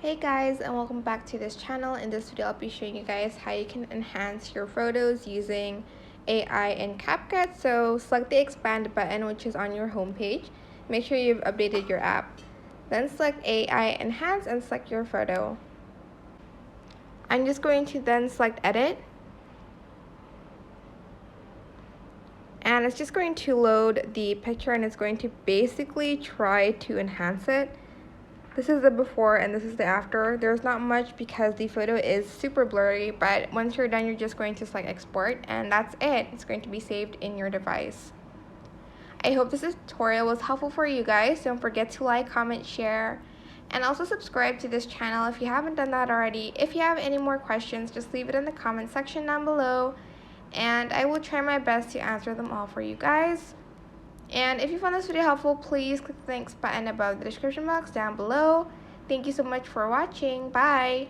Hey guys, and welcome back to this channel. In this video I'll be showing you guys how you can enhance your photos using AI and CapCut. So select the expand button, which is on your home page. Make sure you've updated your app. Then select AI enhance and select your photo. I'm just going to then select edit, and it's just going to load the picture and it's going to basically try to enhance it. This is the before and this is the after. There's not much because the photo is super blurry, but once you're done, you're just going to select export and that's it. It's going to be saved in your device. I hope this tutorial was helpful for you guys. Don't forget to like, comment, share, and also subscribe to this channel if you haven't done that already. If you have any more questions, just leave it in the comment section down below and I will try my best to answer them all for you guys. And if you found this video helpful, please click the thanks button above the description box down below. Thank you so much for watching. Bye!